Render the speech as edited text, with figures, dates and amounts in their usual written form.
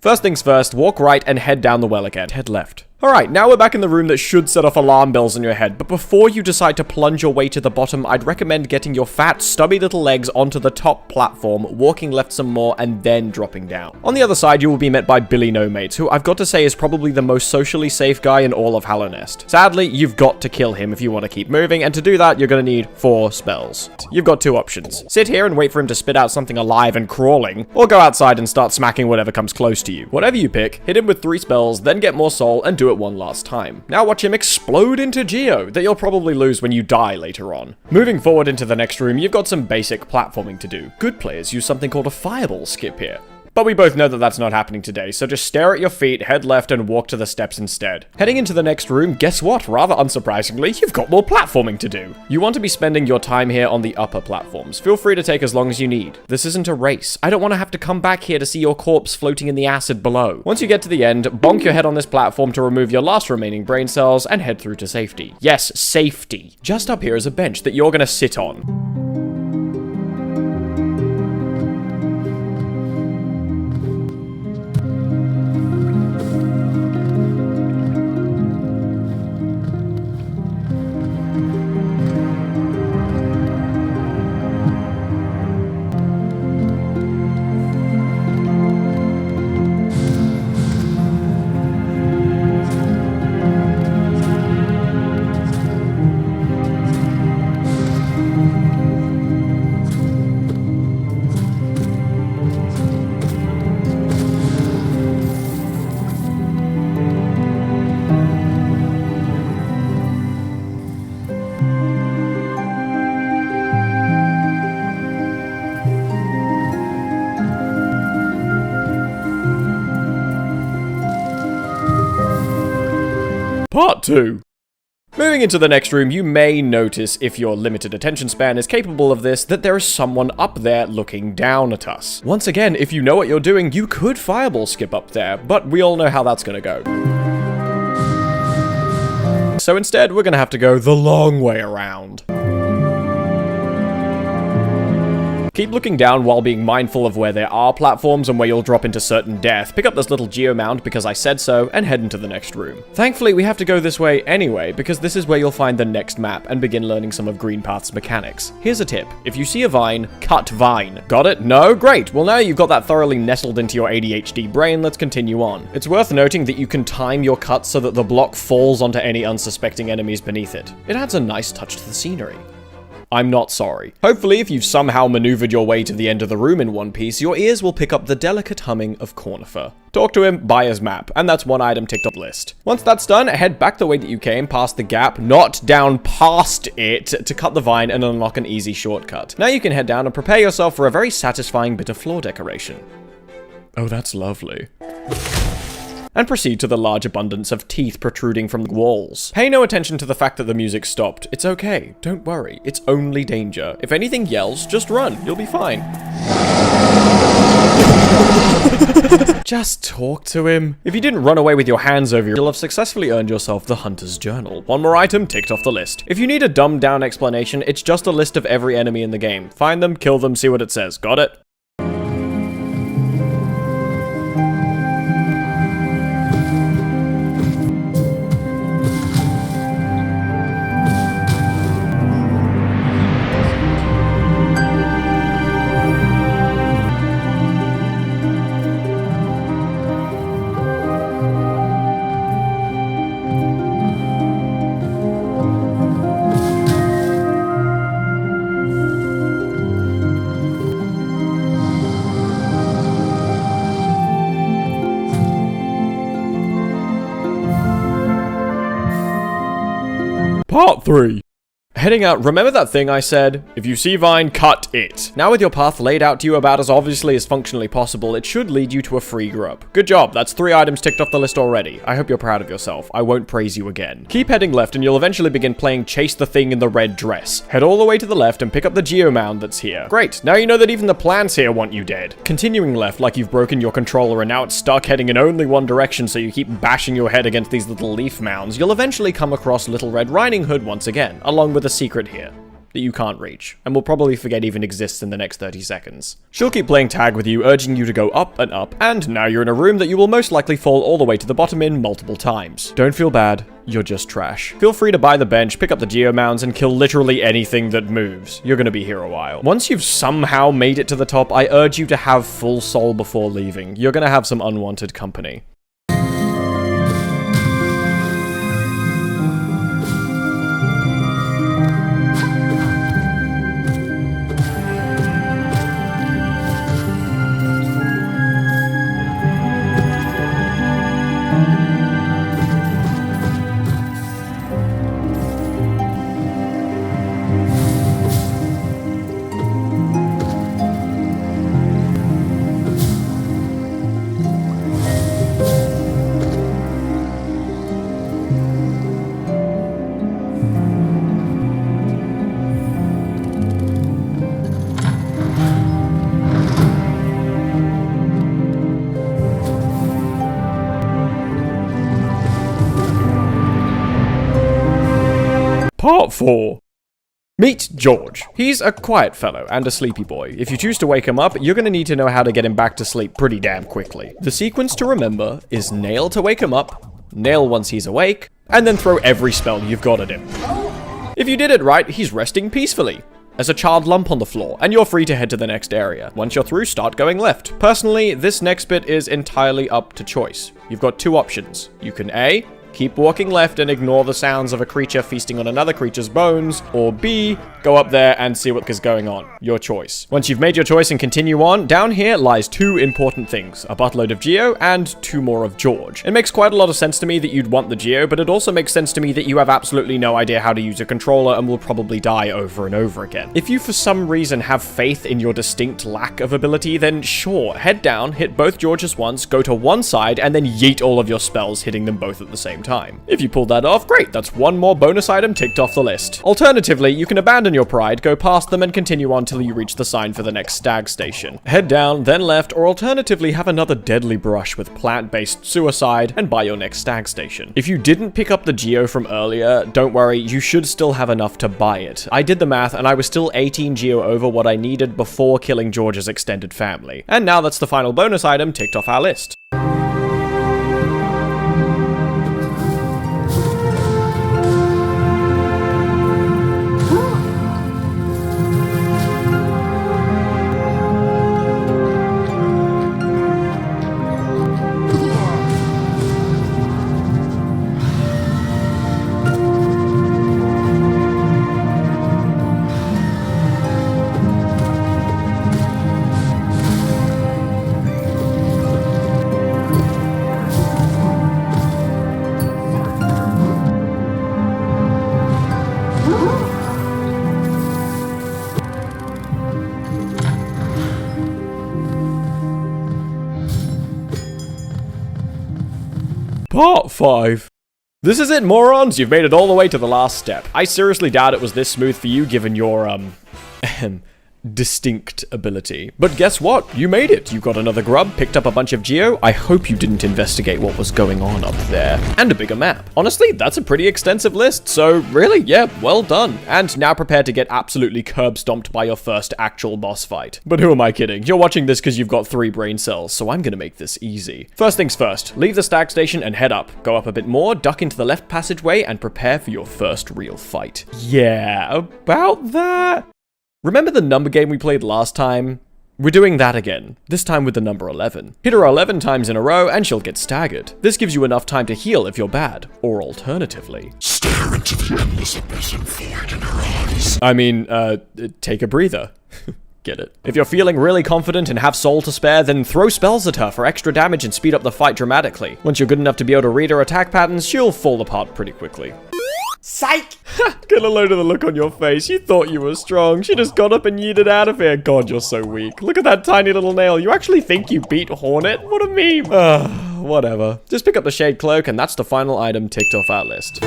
First things first, walk right and head down the well again. Head left. Alright, now we're back in the room that should set off alarm bells in your head, but before you decide to plunge your way to the bottom, I'd recommend getting your fat, stubby little legs onto the top platform, walking left some more, and then dropping down. On the other side, you will be met by Billy No Mates, who I've got to say is probably the most socially safe guy in all of Hallownest. Sadly, you've got to kill him if you want to keep moving, and to do that, you're going to need 4 spells. You've got 2 options. Sit here and wait for him to spit out something alive and crawling, or go outside and start smacking whatever comes close to you. Whatever you pick, hit him with 3 spells, then get more soul, and do it one last time. Now watch him explode into Geo that you'll probably lose when you die later on. Moving forward into the next room, you've got some basic platforming to do. Good players use something called a fireball skip here. But we both know that that's not happening today, so just stare at your feet, head left, and walk to the steps instead. Heading into the next room, guess what? Rather unsurprisingly, you've got more platforming to do. You want to be spending your time here on the upper platforms. Feel free to take as long as you need. This isn't a race. I don't want to have to come back here to see your corpse floating in the acid below. Once you get to the end, bonk your head on this platform to remove your last remaining brain cells and head through to safety. Yes, safety. Just up here is a bench that you're gonna sit on. Part 2. Moving into the next room, you may notice, if your limited attention span is capable of this, that there is someone up there looking down at us. Once again, if you know what you're doing, you could fireball skip up there, but we all know how that's gonna go. So instead, we're gonna have to go the long way around. Keep looking down while being mindful of where there are platforms and where you'll drop into certain death. Pick up this little geomound because I said so, and head into the next room. Thankfully, we have to go this way anyway, because this is where you'll find the next map and begin learning some of Greenpath's mechanics. Here's a tip. If you see a vine, cut vine. Got it? No? Great! Well, now you've got that thoroughly nestled into your ADHD brain, let's continue on. It's worth noting that you can time your cuts so that the block falls onto any unsuspecting enemies beneath it. It adds a nice touch to the scenery. I'm not sorry. Hopefully, if you've somehow maneuvered your way to the end of the room in one piece, your ears will pick up the delicate humming of Cornifer. Talk to him, buy his map, and that's one item ticked off the list. Once that's done, head back the way that you came, past the gap, not down past it, to cut the vine and unlock an easy shortcut. Now you can head down and prepare yourself for a very satisfying bit of floor decoration. Oh, that's lovely. And proceed to the large abundance of teeth protruding from the walls. Pay no attention to the fact that the music stopped. It's okay. Don't worry. It's only danger. If anything yells, just run. You'll be fine. Just talk to him. If you didn't run away with your hands over you'll have successfully earned yourself the Hunter's Journal. One more item ticked off the list. If you need a dumbed down explanation, it's just a list of every enemy in the game. Find them, kill them, see what it says. Got it? Part 3. Heading out, remember that thing I said? If you see vine, cut it. Now with your path laid out to you about as obviously as functionally possible, it should lead you to a free grub. Good job, that's 3 items ticked off the list already. I hope you're proud of yourself. I won't praise you again. Keep heading left and you'll eventually begin playing Chase the Thing in the Red Dress. Head all the way to the left and pick up the geomound that's here. Great, now you know that even the plants here want you dead. Continuing left like you've broken your controller and now it's stuck heading in only one direction so you keep bashing your head against these little leaf mounds, you'll eventually come across Little Red Riding Hood once again, along with a secret here. that you can't reach, and will probably forget even exists in the next 30 seconds. She'll keep playing tag with you, urging you to go up and up, and now you're in a room that you will most likely fall all the way to the bottom in multiple times. Don't feel bad, you're just trash. Feel free to buy the bench, pick up the geomounds, and kill literally anything that moves. You're gonna be here a while. Once you've somehow made it to the top, I urge you to have full soul before leaving. You're gonna have some unwanted company. Part 4. Meet George. He's a quiet fellow and a sleepy boy. If you choose to wake him up, you're gonna need to know how to get him back to sleep pretty damn quickly. The sequence to remember is nail to wake him up, nail once he's awake, and then throw every spell you've got at him. If you did it right, he's resting peacefully as a charred lump on the floor, and you're free to head to the next area. Once you're through, start going left. Personally, this next bit is entirely up to choice. You've got two options. You can A, keep walking left and ignore the sounds of a creature feasting on another creature's bones, or B, go up there and see what is going on. Your choice. Once you've made your choice and continue on, down here lies two important things, a buttload of Geo and two more of George. It makes quite a lot of sense to me that you'd want the Geo, but it also makes sense to me that you have absolutely no idea how to use a controller and will probably die over and over again. If you for some reason have faith in your distinct lack of ability, then sure, head down, hit both Georges once, go to one side, and then yeet all of your spells, hitting them both at the same time. If you pulled that off, great, that's one more bonus item ticked off the list. Alternatively, you can abandon your pride, go past them, and continue on till you reach the sign for the next stag station. Head down, then left, or alternatively have another deadly brush with plant-based suicide and buy your next stag station. If you didn't pick up the Geo from earlier, don't worry, you should still have enough to buy it. I did the math and I was still 18 Geo over what I needed before killing George's extended family. And now that's the final bonus item ticked off our list. Part 5. This is it, morons! You've made it all the way to the last step. I seriously doubt it was this smooth for you given your, distinct ability. But guess what? You made it. You got another grub, picked up a bunch of Geo. I hope you didn't investigate what was going on up there. And a bigger map. Honestly, that's a pretty extensive list, so really, yeah, well done. And now prepare to get absolutely curb stomped by your first actual boss fight. But who am I kidding? You're watching this because you've got 3 brain cells, so I'm gonna make this easy. First things first, leave the stag station and head up. Go up a bit more, duck into the left passageway, and prepare for your first real fight. Yeah, about that. Remember the number game we played last time? We're doing that again, this time with the number 11. Hit her 11 times in a row and she'll get staggered. This gives you enough time to heal if you're bad, or alternatively, stare into the endless abyss and void in her eyes. I mean, take a breather. Get it? If you're feeling really confident and have soul to spare, then throw spells at her for extra damage and speed up the fight dramatically. Once you're good enough to be able to read her attack patterns, she'll fall apart pretty quickly. Psych! Get a load of the look on your face. You thought you were strong. She just got up and yeeted out of here. God, you're so weak. Look at that tiny little nail. You actually think you beat Hornet? What a meme. Whatever. Just pick up the Shade Cloak and that's the final item ticked off our list.